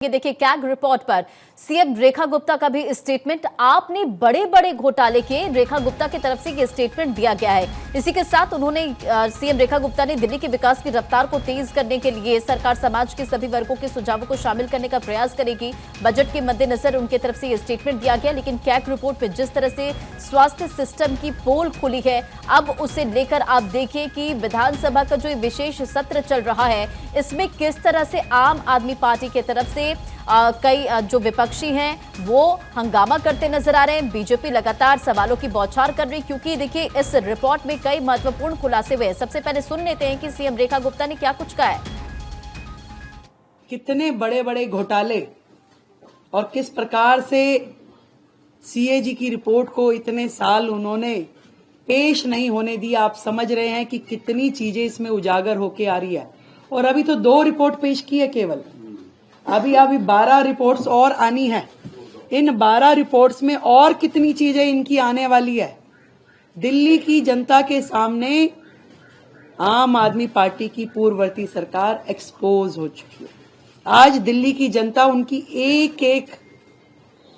ये देखिए CAG report पर सीएम रेखा गुप्ता का भी स्टेटमेंट। आपने बड़े बड़े घोटाले के रेखा गुप्ता की तरफ से ये स्टेटमेंट दिया गया है। इसी के साथ उन्होंने सीएम रेखा गुप्ता ने दिल्ली के विकास की रफ्तार को तेज करने के लिए सरकार समाज के सभी वर्गों के सुझावों को शामिल करने का प्रयास करेगी। बजट के मद्देनजर उनकी तरफ से ये स्टेटमेंट दिया गया। लेकिन कैग रिपोर्ट में जिस तरह से स्वास्थ्य सिस्टम की पोल खुली है, अब उसे लेकर आप देखिए कि विधानसभा का जो विशेष सत्र चल रहा है, इसमें किस तरह से आम आदमी पार्टी की तरफ से कई जो विपक्षी हैं वो हंगामा करते नजर आ रहे हैं। बीजेपी लगातार सवालों की बौछार कर रही, क्योंकि देखिए इस रिपोर्ट में कई महत्वपूर्ण खुलासे हुए हैं। सबसे पहले सुन लेते हैं कि सीएम रेखा गुप्ता ने क्या कुछ कहा है। कितने बड़े बड़े घोटाले और किस प्रकार से सीएजी की रिपोर्ट को इतने साल उन्होंने पेश नहीं होने दिया। आप समझ रहे हैं कि कितनी चीजें इसमें उजागर होके आ रही है। और अभी तो 2 रिपोर्ट पेश की है केवल, अभी 12 रिपोर्ट्स और आनी है। इन 12 रिपोर्ट्स में और कितनी चीजें इनकी आने वाली है। दिल्ली की जनता के सामने आम आदमी पार्टी की पूर्ववर्ती सरकार एक्सपोज हो चुकी है। आज दिल्ली की जनता उनकी एक एक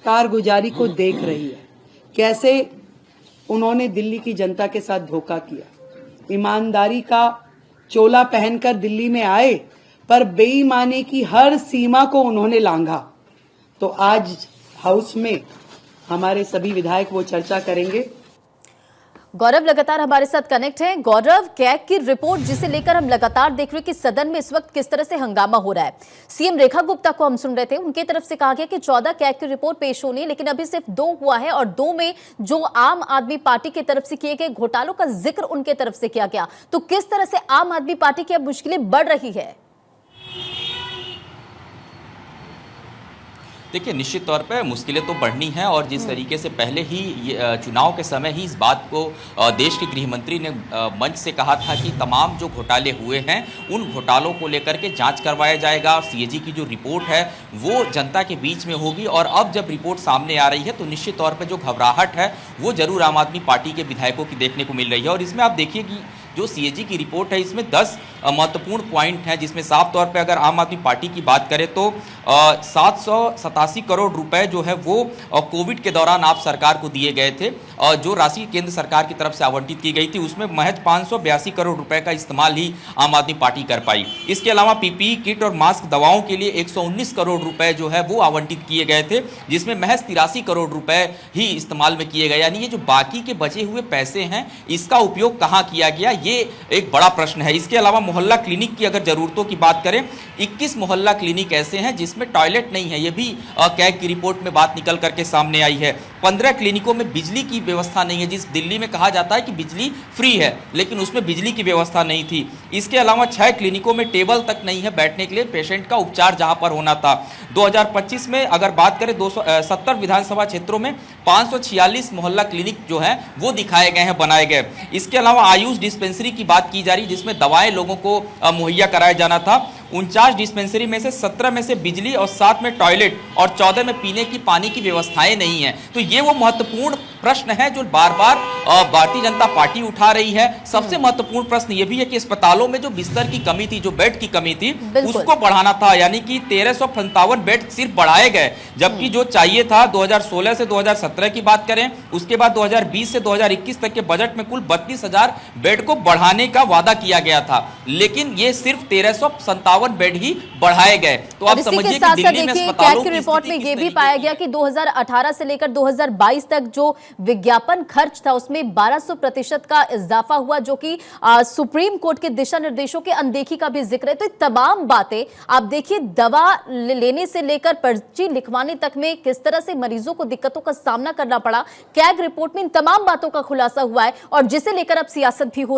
कारगुजारी को देख रही है, कैसे उन्होंने दिल्ली की जनता के साथ धोखा किया। ईमानदारी का चोला पहनकर दिल्ली में आए, पर बेईमानी की हर सीमा को उन्होंने लांघा। तो आज हाउस में हमारे सभी विधायक वो चर्चा करेंगे। गौरव लगातार हमारे साथ कनेक्ट हैं। गौरव, कैग की रिपोर्ट जिसे लेकर हम लगातार देख रहे हैं कि सदन में इस वक्त किस तरह से हंगामा हो रहा है। सीएम रेखा गुप्ता को हम सुन रहे थे, उनकी तरफ से कहा गया कि 14 कैग की रिपोर्ट पेश होनी है, लेकिन अभी सिर्फ 2 हुआ है और 2 में जो आम आदमी पार्टी की तरफ से किए गए घोटालों का जिक्र उनके तरफ से किया गया। तो किस तरह से आम आदमी पार्टी की अब मुश्किलें बढ़ रही है? देखिए, निश्चित तौर पर मुश्किलें तो बढ़नी हैं और जिस तरीके से पहले ही चुनाव के समय ही इस बात को देश के गृह मंत्री ने मंच से कहा था कि तमाम जो घोटाले हुए हैं उन घोटालों को लेकर के जांच करवाया जाएगा। सीएजी की जो रिपोर्ट है वो जनता के बीच में होगी। और अब जब रिपोर्ट सामने आ रही है तो निश्चित तौर पर जो घबराहट है वो जरूर आम आदमी पार्टी के विधायकों की देखने को मिल रही है। और इसमें आप देखिए कि जो सीएजी की रिपोर्ट है इसमें 10 महत्वपूर्ण पॉइंट हैं, जिसमें साफ तौर पे अगर आम आदमी पार्टी की बात करें तो 787 करोड़ रुपए जो है वो कोविड के दौरान आप सरकार को दिए गए थे। जो राशि केंद्र सरकार की तरफ से आवंटित की गई थी उसमें महज 582 करोड़ रुपए का इस्तेमाल ही आम आदमी पार्टी कर पाई। इसके अलावा पीपीई किट और मास्क दवाओं के लिए 119 करोड़ रुपए जो है वो आवंटित किए गए थे, जिसमें महज 83 करोड़ रुपए ही इस्तेमाल में किए गए। यानी ये जो बाकी के बचे हुए पैसे हैं इसका उपयोग कहाँ किया गया, ये एक बड़ा प्रश्न है। इसके अलावा मोहल्ला क्लिनिक की अगर जरूरतों की बात करें, 21 मोहल्ला क्लिनिक ऐसे हैं जिसमें टॉयलेट नहीं है, ये भी कैग की रिपोर्ट में बात निकल करके सामने आई है। 15 क्लिनिकों में बिजली की व्यवस्था नहीं है, जिस दिल्ली में कहा जाता है कि बिजली फ्री है, लेकिन उसमें बिजली की व्यवस्था नहीं थी। इसके अलावा 6 क्लिनिकों में टेबल तक नहीं है बैठने के लिए पेशेंट का उपचार जहां पर होना था। 2025 में अगर बात करें 270 विधानसभा क्षेत्रों में 546 मोहल्ला क्लिनिक जो है वो दिखाए गए हैं, बनाए गए। इसके अलावा आयुष डिस्पेंसरी की बात की जा रही, जिसमें दवाएं लोगों को मुहैया कराया जाना था। 49 डिस्पेंसरी में से 17 में से बिजली और 7 में टॉयलेट और 14 में पीने की पानी की व्यवस्थाएं नहीं है। तो ये वो महत्वपूर्ण प्रश्न है जो बार बार भारतीय जनता पार्टी उठा रही है। सबसे महत्वपूर्ण प्रश्न ये भी है कि अस्पतालों में जो बिस्तर की कमी थी, जो बेड की कमी थी, उसको बढ़ाना था। यानी कि 1357 बेड सिर्फ बढ़ाए गए, जबकि जो चाहिए था 2016 से 2017 की बात करें, उसके बाद 2020 से 2021 तक के बजट में कुल 32,000 बेड को बढ़ाने का वादा किया गया था, लेकिन ये सिर्फ 1357 बेड ही बढ़ाए गए। तो आप समझिए कि दिल्ली में अस्पतालों की रिपोर्ट में यह भी पाया गया कि 2018 से लेकर 2022 तक जो विज्ञापन खर्च था उसमें 1200% का इजाफा हुआ, जो कि सुप्रीम कोर्ट के दिशा निर्देशों के अनदेखी का भी जिक्र है। तो तमाम बातें आप देखिए, दवा लेने से लेकर पर्ची लिखवाने तक में किस तरह से मरीजों को दिक्कतों का सामना करना पड़ा। कैग रिपोर्ट में इन तमाम बातों का खुलासा हुआ है और जिसे लेकर अब सियासत भी हो